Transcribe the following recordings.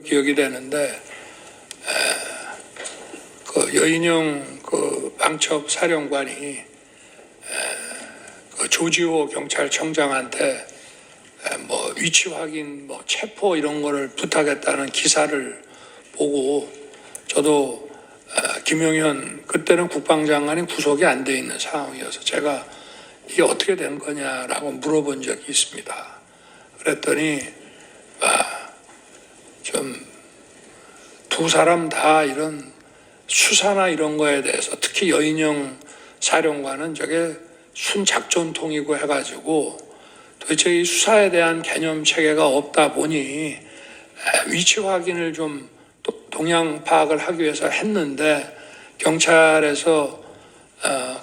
기억이 되는데 그 여인영 그 방첩 사령관이 그 조지호 경찰청장한테 뭐 위치 확인, 뭐 체포 이런 거를 부탁했다는 기사를 보고 저도 김용현 그때는 국방장관이 구속이 안 돼 있는 상황이어서 제가 이게 어떻게 된 거냐라고 물어본 적이 있습니다. 그랬더니 좀 두 사람 다 이런 수사나 이런 거에 대해서 특히 여인영 사령관은 저게 순작전통이고 해가지고 도대체 이 수사에 대한 개념 체계가 없다 보니 위치 확인을 좀 동향 파악을 하기 위해서 했는데 경찰에서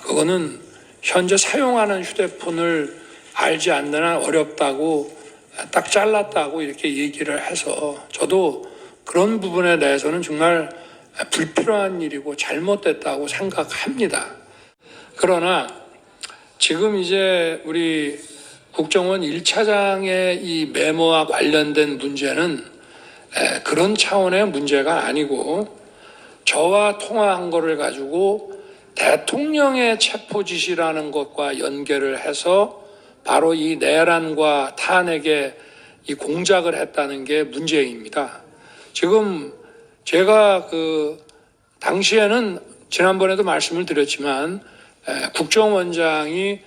그거는 현재 사용하는 휴대폰을 알지 않는 한 어렵다고 딱 잘랐다고 이렇게 얘기를 해서 저도 그런 부분에 대해서는 정말 불필요한 일이고 잘못됐다고 생각합니다. 그러나 지금 이제 우리 국정원 1차장의 이 메모와 관련된 문제는 그런 차원의 문제가 아니고 저와 통화한 거를 가지고 대통령의 체포 지시라는 것과 연결을 해서 바로 이 내란과 탄핵에 이 공작을 했다는 게 문제입니다. 지금 제가 그 당시에는 지난번에도 말씀을 드렸지만 국정원장이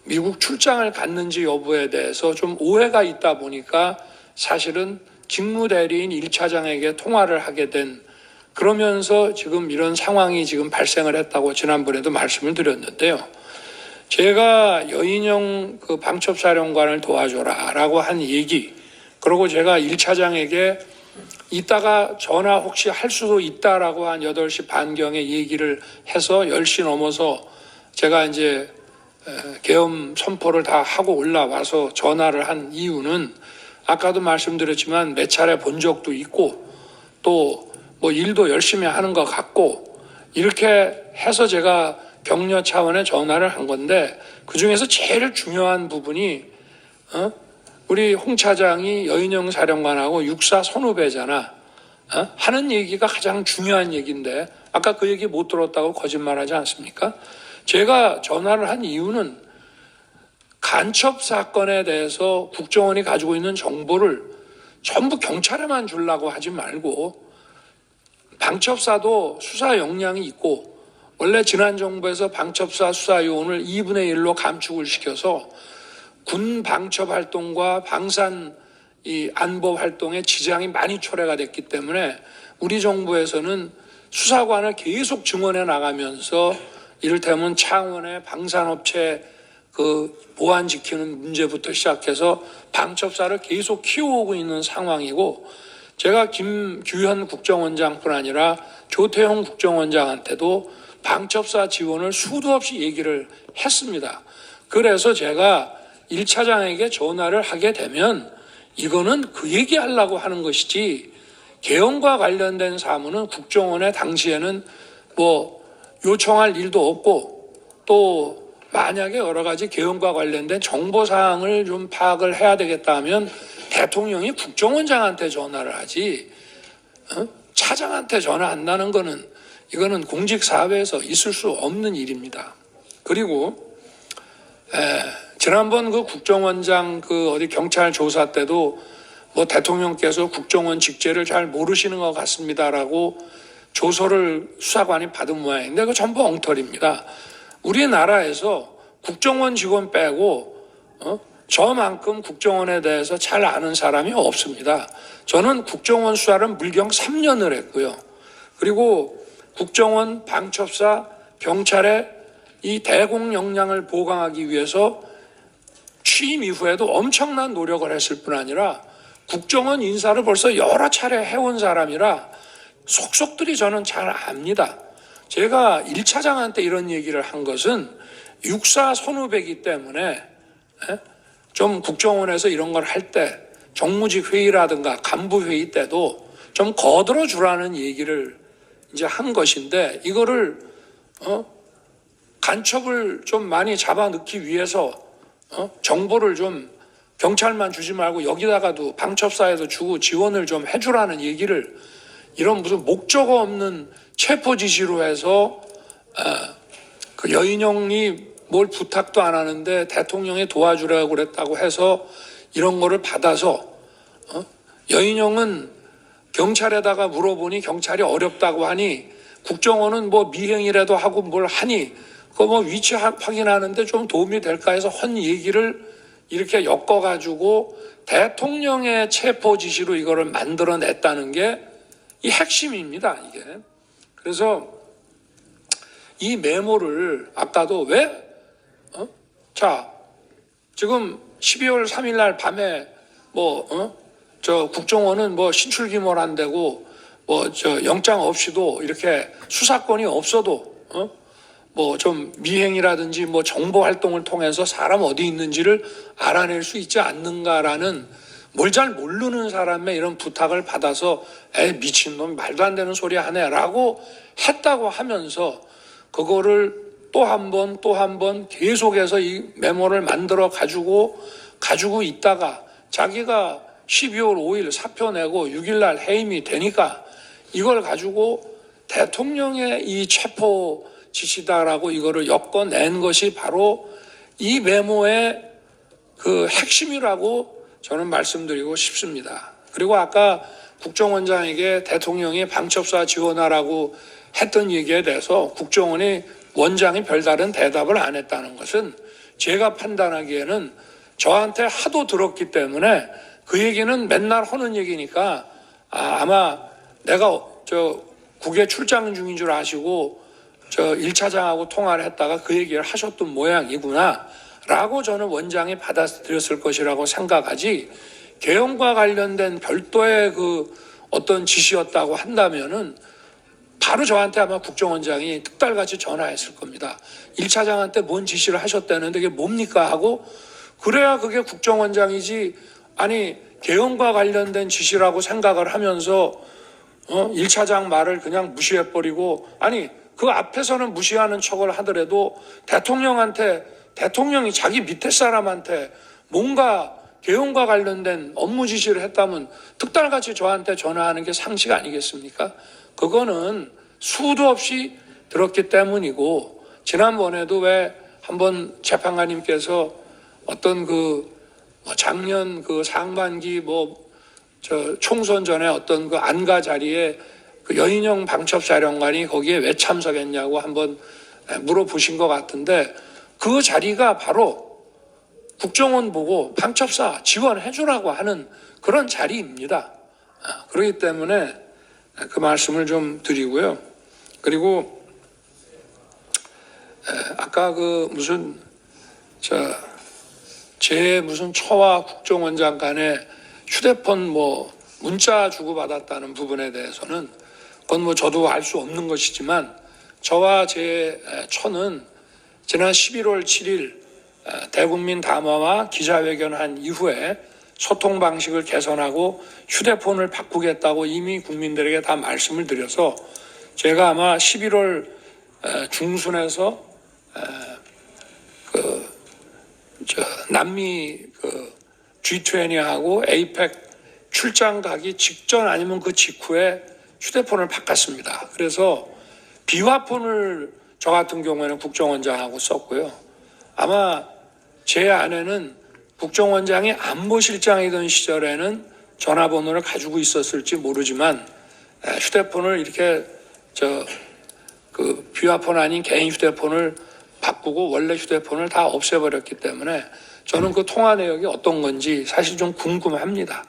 미국 출장을 갔는지 여부에 대해서 좀 오해가 있다 보니까 사실은 직무대리인 1차장에게 통화를 하게 된, 그러면서 지금 이런 상황이 지금 발생을 했다고 지난번에도 말씀을 드렸는데요. 제가 여인영 그 방첩사령관을 도와줘라 라고 한 얘기, 그리고 제가 1차장에게 이따가 전화 혹시 할 수도 있다라고 한 8시 반경에 얘기를 해서 10시 넘어서 제가 이제 계엄 선포를 다 하고 올라와서 전화를 한 이유는 아까도 말씀드렸지만 몇 차례 본 적도 있고 또 뭐 일도 열심히 하는 것 같고 이렇게 해서 제가 격려 차원의 전화를 한 건데, 그중에서 제일 중요한 부분이 우리 홍 차장이 여인영 사령관하고 육사 선후배잖아 하는 얘기가 가장 중요한 얘기인데 아까 그 얘기 못 들었다고 거짓말하지 않습니까? 제가 전화를 한 이유는 간첩 사건에 대해서 국정원이 가지고 있는 정보를 전부 경찰에만 주려고 하지 말고 방첩사도 수사 역량이 있고, 원래 지난 정부에서 방첩사 수사 요원을 2분의 1로 감축을 시켜서 군 방첩 활동과 방산 이 안보 활동에 지장이 많이 초래가 됐기 때문에 우리 정부에서는 수사관을 계속 증원해 나가면서 이를테면 창원의 방산업체 그 보안 지키는 문제부터 시작해서 방첩사를 계속 키워오고 있는 상황이고, 제가 김규현 국정원장뿐 아니라 조태용 국정원장한테도 방첩사 지원을 수도 없이 얘기를 했습니다. 그래서 제가 1차장에게 전화를 하게 되면 이거는 그 얘기하려고 하는 것이지 계엄과 관련된 사무는 국정원에 당시에는 뭐 요청할 일도 없고, 또 만약에 여러 가지 계엄과 관련된 정보사항을 좀 파악을 해야 되겠다 하면 대통령이 국정원장한테 전화를 하지 차장한테 전화한다는 거는 이거는 공직사회에서 있을 수 없는 일입니다. 그리고 지난번 그 국정원장 그 어디 경찰 조사 때도 뭐 대통령께서 국정원 직제를 잘 모르시는 것 같습니다라고 조서를 수사관이 받은 모양인데 그거 전부 엉터리입니다. 우리나라에서 국정원 직원 빼고 저만큼 국정원에 대해서 잘 아는 사람이 없습니다. 저는 국정원 수사를 물경 3년을 했고요. 그리고 국정원, 방첩사, 경찰의 이 대공 역량을 보강하기 위해서 취임 이후에도 엄청난 노력을 했을 뿐 아니라 국정원 인사를 벌써 여러 차례 해온 사람이라 속속들이 저는 잘 압니다. 제가 1차장한테 이런 얘기를 한 것은 육사 선후배이기 때문에 좀 국정원에서 이런 걸 할 때 정무직 회의라든가 간부 회의 때도 좀 거들어 주라는 얘기를 이제 한 것인데, 이거를 간첩을 좀 많이 잡아넣기 위해서 정보를 좀 경찰만 주지 말고 여기다가도 방첩사에도 주고 지원을 좀 해주라는 얘기를 이런 무슨 목적 없는 체포 지시로 해서 그 여인형이 뭘 부탁도 안 하는데 대통령이 도와주라고 그랬다고 해서 이런 거를 받아서 여인형은 경찰에다가 물어보니 경찰이 어렵다고 하니 국정원은 뭐 미행이라도 하고 뭘 하니 그거 뭐 위치 확인하는데 좀 도움이 될까 해서 헌 얘기를 이렇게 엮어가지고 대통령의 체포 지시로 이거를 만들어냈다는 게 이 핵심입니다, 이게. 그래서 이 메모를 아까도 왜? 자, 지금 12월 3일 날 밤에 국정원은 뭐 신출귀몰 안 되고 영장 없이도 이렇게 수사권이 없어도 뭐 좀 미행이라든지 뭐 정보 활동을 통해서 사람 어디 있는지를 알아낼 수 있지 않는가라는 뭘 잘 모르는 사람의 이런 부탁을 받아서 미친놈 말도 안 되는 소리 하네라고 했다고 하면서 그거를 또 한 번 계속해서 이 메모를 만들어 가지고 있다가 자기가 12월 5일 사표 내고 6일 날 해임이 되니까 이걸 가지고 대통령의 이 체포 지시다라고 이거를 엮어낸 것이 바로 이 메모의 그 핵심이라고 저는 말씀드리고 싶습니다. 그리고 아까 국정원장에게 대통령이 방첩사 지원하라고 했던 얘기에 대해서 국정원이 원장이 별다른 대답을 안 했다는 것은 제가 판단하기에는 저한테 하도 들었기 때문에 그 얘기는 맨날 하는 얘기니까 아마 내가 국외 출장 중인 줄 아시고 1차장하고 통화를 했다가 그 얘기를 하셨던 모양이구나 라고 저는 원장이 받아들였을 것이라고 생각하지, 개헌과 관련된 별도의 그 어떤 지시였다고 한다면은 바로 저한테 아마 국정원장이 득달같이 전화했을 겁니다. 1차장한테 뭔 지시를 하셨다는데 그게 뭡니까 하고, 그래야 그게 국정원장이지, 아니 개헌과 관련된 지시라고 생각을 하면서 1차장 말을 그냥 무시해버리고, 아니 그 앞에서는 무시하는 척을 하더라도 대통령이 자기 밑에 사람한테 뭔가 개헌과 관련된 업무 지시를 했다면 득달같이 저한테 전화하는 게 상식 아니겠습니까? 그거는 수도 없이 들었기 때문이고, 지난번에도 왜 한번 재판관님께서 어떤 작년 상반기 총선 전에 어떤 안가 자리에 여인형 방첩사령관이 거기에 왜 참석했냐고 한번 물어보신 것 같은데, 그 자리가 바로 국정원 보고 방첩사 지원해주라고 하는 그런 자리입니다. 그렇기 때문에 그 말씀을 좀 드리고요. 그리고 아까 제 무슨 처와 국정원장 간에 휴대폰 문자 주고받았다는 부분에 대해서는 그건 저도 알 수 없는 것이지만, 저와 제 처는 지난 11월 7일 대국민 담화와 기자회견한 이후에 소통 방식을 개선하고 휴대폰을 바꾸겠다고 이미 국민들에게 다 말씀을 드려서, 제가 아마 11월 중순에서 남미 G20하고 에이펙 출장 가기 직전 아니면 그 직후에 휴대폰을 바꿨습니다. 그래서 비화폰을 저 같은 경우에는 국정원장하고 썼고요. 아마 제 아내는 국정원장이 안보실장이던 시절에는 전화번호를 가지고 있었을지 모르지만 휴대폰을 이렇게 비화폰 아닌 개인 휴대폰을 바꾸고 원래 휴대폰을 다 없애버렸기 때문에 저는 그 통화 내역이 어떤 건지 사실 좀 궁금합니다.